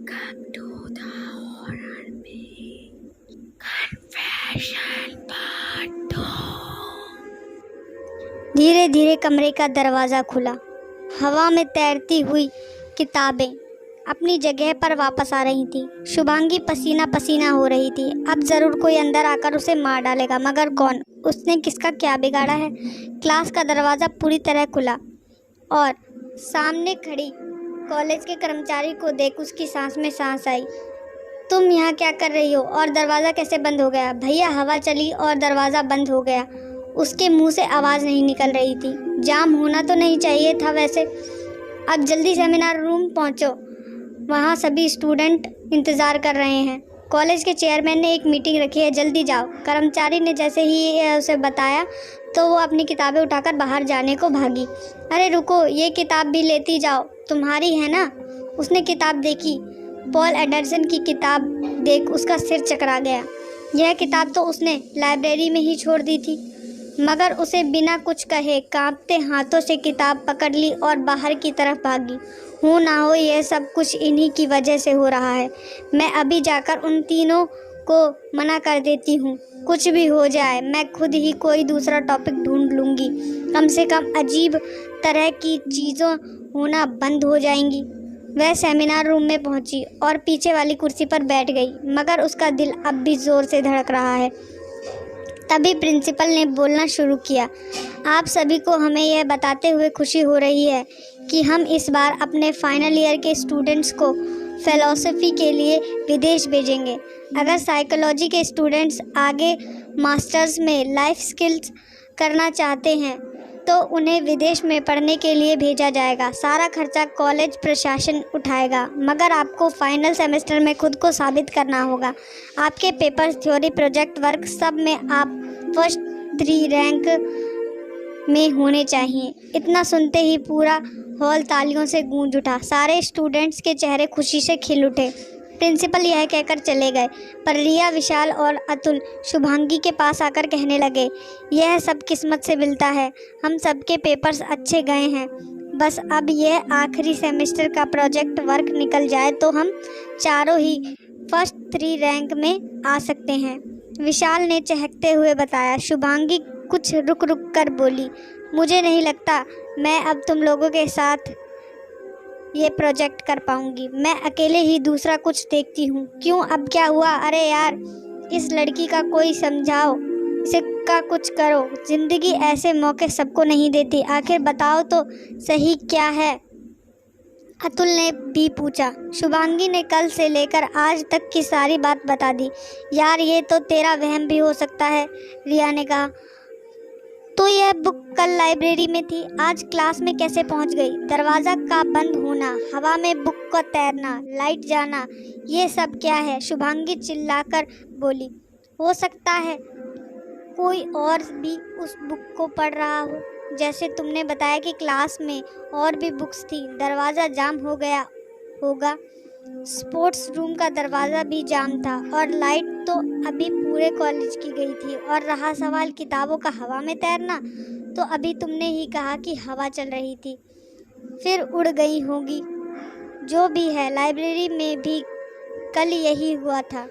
Welcome to the horror me confession part 2। धीरे धीरे कमरे का दरवाज़ा खुला। हवा में तैरती हुई किताबें अपनी जगह पर वापस आ रही थीं। शुभांगी पसीना पसीना हो रही थी। अब ज़रूर कोई अंदर आकर उसे मार डालेगा, मगर कौन? उसने किसका क्या बिगाड़ा है? क्लास का दरवाज़ा पूरी तरह खुला और सामने खड़ी कॉलेज के कर्मचारी को देख उसकी सांस में सांस आई। तुम यहाँ क्या कर रही हो और दरवाज़ा कैसे बंद हो गया? भैया, हवा चली और दरवाज़ा बंद हो गया। उसके मुंह से आवाज़ नहीं निकल रही थी। जाम होना तो नहीं चाहिए था वैसे। अब जल्दी सेमिनार रूम पहुँचो, वहाँ सभी स्टूडेंट इंतज़ार कर रहे हैं। कॉलेज के चेयरमैन ने एक मीटिंग रखी है, जल्दी जाओ। कर्मचारी ने जैसे ही उसे बताया तो वो अपनी किताबें उठाकर बाहर जाने को भागी। अरे रुको, ये किताब भी लेती जाओ, तुम्हारी है ना? उसने किताब देखी। पॉल एंडरसन की किताब देख उसका सिर चकरा गया। यह किताब तो उसने लाइब्रेरी में ही छोड़ दी थी, मगर उसे बिना कुछ कहे कांपते हाथों से किताब पकड़ ली और बाहर की तरफ भागी। हो ना हो यह सब कुछ इन्हीं की वजह से हो रहा है। मैं अभी जाकर उन तीनों को मना कर देती हूँ। कुछ भी हो जाए, मैं खुद ही कोई दूसरा टॉपिक ढूंढ लूँगी। कम से कम अजीब तरह की चीज़ों होना बंद हो जाएंगी। वह सेमिनार रूम में पहुंची और पीछे वाली कुर्सी पर बैठ गई, मगर उसका दिल अब भी ज़ोर से धड़क रहा है। तभी प्रिंसिपल ने बोलना शुरू किया। आप सभी को हमें यह बताते हुए खुशी हो रही है कि हम इस बार अपने फाइनल ईयर के स्टूडेंट्स को फ़िलॉसफ़ी के लिए विदेश भेजेंगे। अगर साइकोलॉजी के स्टूडेंट्स आगे मास्टर्स में लाइफ स्किल्स करना चाहते हैं तो उन्हें विदेश में पढ़ने के लिए भेजा जाएगा। सारा खर्चा कॉलेज प्रशासन उठाएगा, मगर आपको फाइनल सेमेस्टर में खुद को साबित करना होगा। आपके पेपर्स, थ्योरी, प्रोजेक्ट वर्क सब में आप फर्स्ट 3 रैंक में होने चाहिए। इतना सुनते ही पूरा हॉल तालियों से गूंज उठा। सारे स्टूडेंट्स के चेहरे खुशी से खिल उठे। प्रिंसिपल यह कहकर चले गए, पर रिया, विशाल और अतुल शुभांगी के पास आकर कहने लगे, यह सब किस्मत से मिलता है। हम सबके पेपर्स अच्छे गए हैं, बस अब यह आखिरी सेमेस्टर का प्रोजेक्ट वर्क निकल जाए तो हम चारों ही फर्स्ट 3 रैंक में आ सकते हैं। विशाल ने चहकते हुए बताया। शुभांगी कुछ रुक रुक कर बोली, मुझे नहीं लगता मैं अब तुम लोगों के साथ ये प्रोजेक्ट कर पाऊंगी। मैं अकेले ही दूसरा कुछ देखती हूँ। क्यों, अब क्या हुआ? अरे यार, इस लड़की का कोई समझाओ, इसे का कुछ करो। ज़िंदगी ऐसे मौके सबको नहीं देती। आखिर बताओ तो सही क्या है? अतुल ने भी पूछा। शुभांगी ने कल से लेकर आज तक की सारी बात बता दी। यार, ये तो तेरा वहम भी हो सकता है, रिया ने कहा। तो यह बुक कल लाइब्रेरी में थी, आज क्लास में कैसे पहुंच गई? दरवाज़ा का बंद होना, हवा में बुक का तैरना, लाइट जाना, ये सब क्या है? शुभांगी चिल्लाकर बोली। हो सकता है कोई और भी उस बुक को पढ़ रहा हो। जैसे तुमने बताया कि क्लास में और भी बुक्स थी, दरवाज़ा जाम हो गया होगा। स्पोर्ट्स रूम का दरवाज़ा भी जाम था और लाइट तो अभी पूरे कॉलेज की गई थी। और रहा सवाल किताबों का हवा में तैरना, तो अभी तुमने ही कहा कि हवा चल रही थी, फिर उड़ गई होगी। जो भी है, लाइब्रेरी में भी कल यही हुआ था।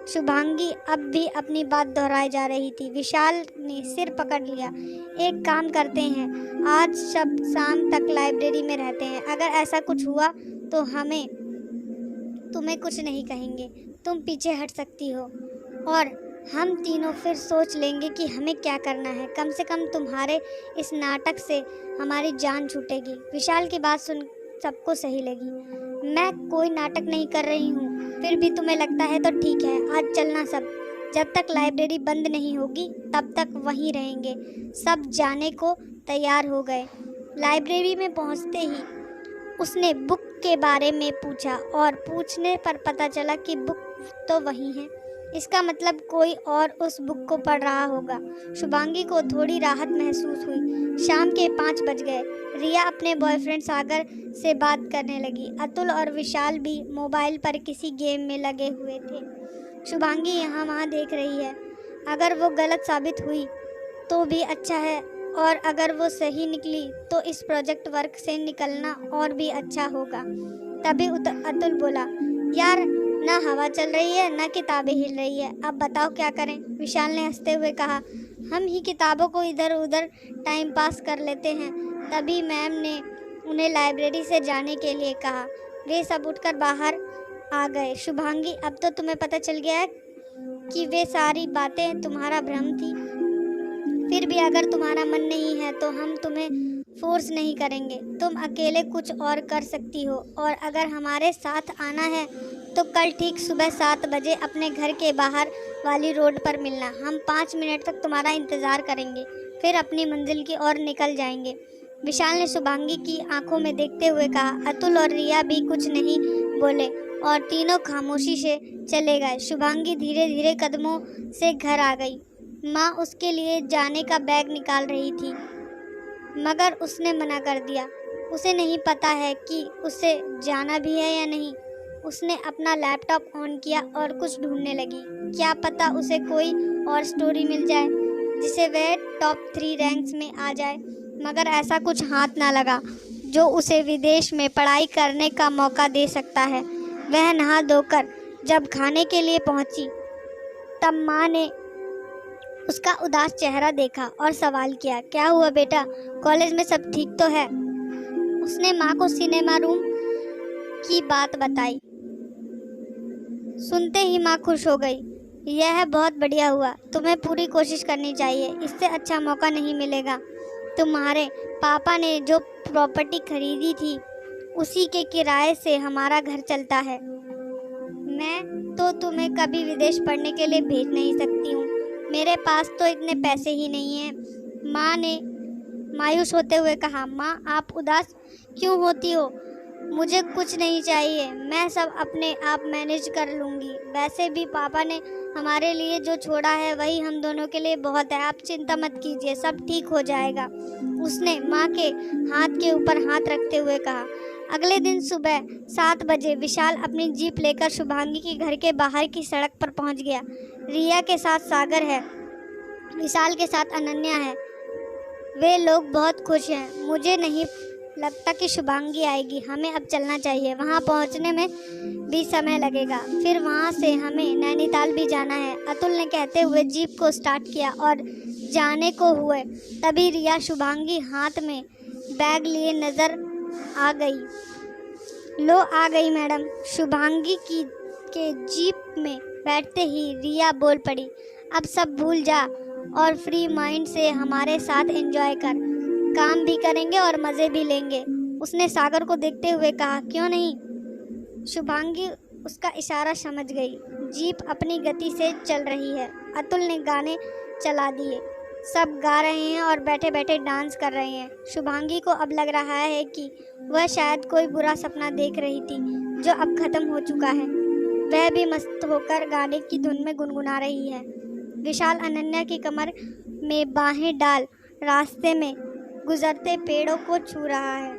शुभांगी अब भी अपनी बात दोहराई जा रही थी। विशाल ने सिर पकड़ लिया। एक काम करते हैं, आज सब शाम तक लाइब्रेरी में रहते हैं। अगर ऐसा कुछ हुआ तो तुम्हें कुछ नहीं कहेंगे। तुम पीछे हट सकती हो और हम तीनों फिर सोच लेंगे कि हमें क्या करना है। कम से कम तुम्हारे इस नाटक से हमारी जान छूटेगी। विशाल की बात सुन सबको सही लगी। मैं कोई नाटक नहीं कर रही हूँ, फिर भी तुम्हें लगता है तो ठीक है। आज चलना सब। जब तक लाइब्रेरी बंद नहीं होगी तब तक वहीं रहेंगे। सब जाने को तैयार हो गए। लाइब्रेरी में पहुँचते ही उसने बुक के बारे में पूछा और पूछने पर पता चला कि बुक तो वही है। इसका मतलब कोई और उस बुक को पढ़ रहा होगा। शुभांगी को थोड़ी राहत महसूस हुई। शाम के 5 बज गए। रिया अपने बॉयफ्रेंड सागर से बात करने लगी। अतुल और विशाल भी मोबाइल पर किसी गेम में लगे हुए थे। शुभांगी यहाँ वहाँ देख रही है। अगर वो गलत साबित हुई तो भी अच्छा है, और अगर वो सही निकली तो इस प्रोजेक्ट वर्क से निकलना और भी अच्छा होगा। तभी अतुल बोला, यार, ना हवा चल रही है ना किताबें हिल रही है, अब बताओ क्या करें? विशाल ने हंसते हुए कहा। हम ही किताबों को इधर उधर टाइम पास कर लेते हैं। तभी मैम ने उन्हें लाइब्रेरी से जाने के लिए कहा। वे सब उठकर बाहर आ गए। शुभांगी, अब तो तुम्हें पता चल गया है कि वे सारी बातें तुम्हारा भ्रम थी। फिर भी अगर तुम्हारा मन नहीं है तो हम तुम्हें फोर्स नहीं करेंगे। तुम अकेले कुछ और कर सकती हो, और अगर हमारे साथ आना है तो कल ठीक सुबह 7 बजे अपने घर के बाहर वाली रोड पर मिलना। हम 5 मिनट तक तुम्हारा इंतज़ार करेंगे, फिर अपनी मंजिल की ओर निकल जाएंगे। विशाल ने शुभांगी की आंखों में देखते हुए कहा। अतुल और रिया भी कुछ नहीं बोले और तीनों खामोशी से चले गए। शुभांगी धीरे धीरे कदमों से घर आ गई। माँ उसके लिए जाने का बैग निकाल रही थी, मगर उसने मना कर दिया। उसे नहीं पता है कि उसे जाना भी है या नहीं। उसने अपना लैपटॉप ऑन किया और कुछ ढूंढने लगी। क्या पता उसे कोई और स्टोरी मिल जाए जिसे वह टॉप 3 रैंक्स में आ जाए, मगर ऐसा कुछ हाथ ना लगा जो उसे विदेश में पढ़ाई करने का मौका दे सकता है। वह नहा धोकर जब खाने के लिए पहुंची तब माँ ने उसका उदास चेहरा देखा और सवाल किया, क्या हुआ बेटा, कॉलेज में सब ठीक तो है? उसने माँ को सिनेमा रूम की बात बताई। सुनते ही माँ खुश हो गई। यह बहुत बढ़िया हुआ, तुम्हें पूरी कोशिश करनी चाहिए, इससे अच्छा मौका नहीं मिलेगा। तुम्हारे पापा ने जो प्रॉपर्टी खरीदी थी उसी के किराए से हमारा घर चलता है। मैं तो तुम्हें कभी विदेश पढ़ने के लिए भेज नहीं सकती हूँ, मेरे पास तो इतने पैसे ही नहीं हैं। माँ ने मायूस होते हुए कहा। माँ, आप उदास क्यों होती हो? मुझे कुछ नहीं चाहिए, मैं सब अपने आप मैनेज कर लूँगी। वैसे भी पापा ने हमारे लिए जो छोड़ा है वही हम दोनों के लिए बहुत है। आप चिंता मत कीजिए, सब ठीक हो जाएगा। उसने माँ के हाथ के ऊपर हाथ रखते हुए कहा। अगले दिन सुबह 7 बजे विशाल अपनी जीप लेकर शुभांगी के घर के बाहर की सड़क पर पहुंच गया। रिया के साथ सागर है, विशाल के साथ अनन्या है। वे लोग बहुत खुश हैं। मुझे नहीं लगता कि शुभांगी आएगी, हमें अब चलना चाहिए। वहां पहुंचने में भी समय लगेगा, फिर वहां से हमें नैनीताल भी जाना है। अतुल ने कहते हुए जीप को स्टार्ट किया और जाने को हुए तभी रिया शुभांगी हाथ में बैग लिए नजर आ गई। लो आ गई मैडम। शुभांगी के जीप में बैठते ही रिया बोल पड़ी। अब सब भूल जा और फ्री माइंड से हमारे साथ एंजॉय कर, काम भी करेंगे और मज़े भी लेंगे। उसने सागर को देखते हुए कहा। क्यों नहीं? शुभांगी उसका इशारा समझ गई। जीप अपनी गति से चल रही है। अतुल ने गाने चला दिए, सब गा रहे हैं और बैठे बैठे डांस कर रहे हैं। शुभांगी को अब लग रहा है कि वह शायद कोई बुरा सपना देख रही थी जो अब ख़त्म हो चुका है। वह भी मस्त होकर गाने की धुन में गुनगुना रही है। विशाल अनन्या की कमर में बाहें डाल रास्ते में गुजरते पेड़ों को छू रहा है।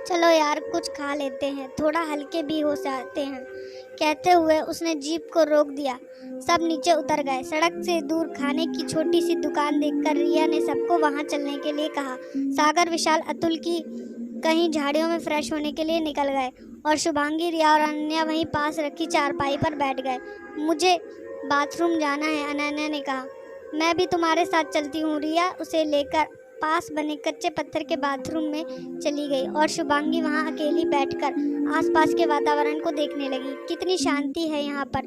चलो यार, कुछ खा लेते हैं, थोड़ा हल्के भी हो जाते हैं। कहते हुए उसने जीप को रोक दिया। सब नीचे उतर गए। सड़क से दूर खाने की छोटी सी दुकान देखकर रिया ने सबको वहां चलने के लिए कहा। सागर, विशाल, अतुल की कहीं झाड़ियों में फ्रेश होने के लिए निकल गए और शुभांगी, रिया और अनन्या वहीं पास रखी चारपाई पर बैठ गए। मुझे बाथरूम जाना है, अनन्या ने कहा। मैं भी तुम्हारे साथ चलती हूँ। रिया उसे लेकर पास बने कच्चे पत्थर के बाथरूम में चली गई और शुभांगी वहां अकेली बैठकर आसपास के वातावरण को देखने लगी। कितनी शांति है यहाँ पर।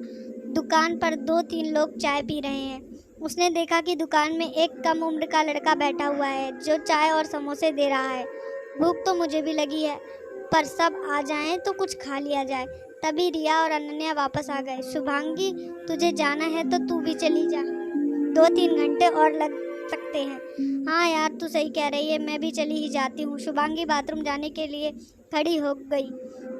दुकान पर 2-3 लोग चाय पी रहे हैं। उसने देखा कि दुकान में एक कम उम्र का लड़का बैठा हुआ है जो चाय और समोसे दे रहा है। भूख तो मुझे भी लगी है, पर सब आ जाएं तो कुछ खा लिया जाए। तभी रिया और अनन्या वापस आ गए। शुभांगी, तुझे जाना है तो तू भी चली जा, 2-3 घंटे और लग सकते हैं। हाँ यार, तू सही कह रही है, मैं भी चली ही जाती हूँ। शुभांगी बाथरूम जाने के लिए खड़ी हो गई।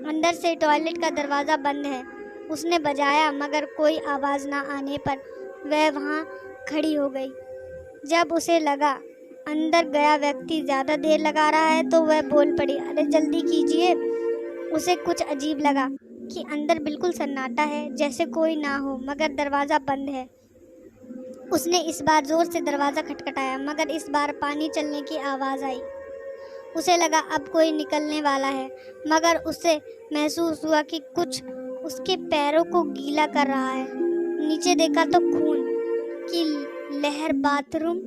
अंदर से टॉयलेट का दरवाज़ा बंद है। उसने बजाया मगर कोई आवाज़ ना आने पर वह वहाँ खड़ी हो गई। जब उसे लगा अंदर गया व्यक्ति ज़्यादा देर लगा रहा है तो वह बोल पड़ी, अरे जल्दी कीजिए। उसे कुछ अजीब लगा कि अंदर बिल्कुल सन्नाटा है, जैसे कोई ना हो, मगर दरवाज़ा बंद है। उसने इस बार ज़ोर से दरवाज़ा खटखटाया, मगर इस बार पानी चलने की आवाज़ आई। उसे लगा अब कोई निकलने वाला है, मगर उसे महसूस हुआ कि कुछ उसके पैरों को गीला कर रहा है। नीचे देखा तो खून की लहर बाथरूम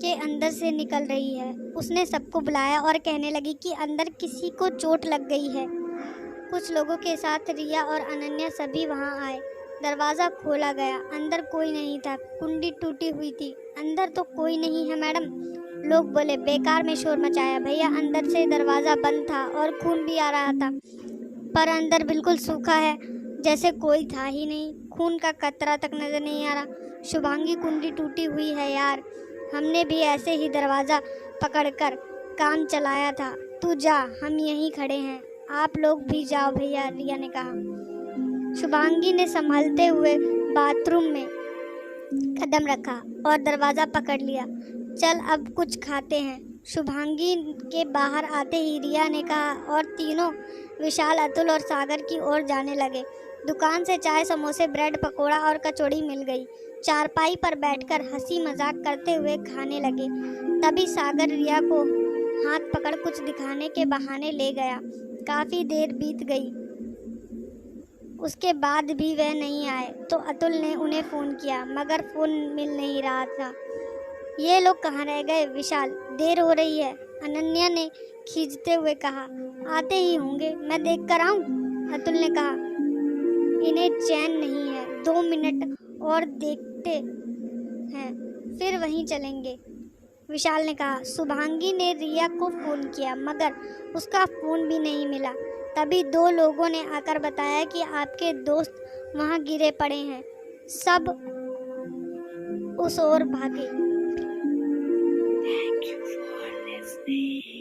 के अंदर से निकल रही है। उसने सबको बुलाया और कहने लगी कि अंदर किसी को चोट लग गई है। कुछ लोगों के साथ रिया और अनन्या सभी वहां आए। दरवाज़ा खोला गया। अंदर कोई नहीं था। कुंडी टूटी हुई थी। अंदर तो कोई नहीं है मैडम। लोग बोले बेकार में शोर मचाया। भैया अंदर से दरवाज़ा बंद था और खून भी आ रहा था, पर अंदर बिल्कुल सूखा है, जैसे कोई था ही नहीं। खून का कतरा तक नजर नहीं आ रहा। शुभांगी कुंडी टूटी हुई है यार, हमने भी ऐसे ही दरवाज़ा पकड़कर काम चलाया था। तू जा, हम यहीं खड़े हैं, आप लोग भी जाओ भैया, रिया ने कहा। शुभांगी ने संभलते हुए बाथरूम में कदम रखा और दरवाज़ा पकड़ लिया। चल अब कुछ खाते हैं। शुभांगी के बाहर आते ही रिया ने कहा और तीनों विशाल, अतुल और सागर की ओर जाने लगे। दुकान से चाय, समोसे, ब्रेड पकोड़ा और कचौड़ी मिल गई। चारपाई पर बैठकर हंसी मजाक करते हुए खाने लगे। तभी सागर रिया को हाथ पकड़ कुछ दिखाने के बहाने ले गया। काफ़ी देर बीत गई, उसके बाद भी वह नहीं आए तो अतुल ने उन्हें फ़ोन किया, मगर फ़ोन मिल नहीं रहा था। ये लोग कहाँ रह गए विशाल, देर हो रही है, अनन्या ने खींचते हुए कहा। आते ही होंगे, मैं देख कर आऊँ, अतुल ने कहा। इन्हें चैन नहीं है, 2 मिनट और देखते हैं, फिर वहीं चलेंगे, विशाल ने कहा। शुभांगी ने रिया को फ़ोन किया, मगर उसका फ़ोन भी नहीं मिला। तभी 2 लोगों ने आकर बताया कि आपके दोस्त वहाँ गिरे पड़े हैं। सब उस ओर भागे। Thank you for listening.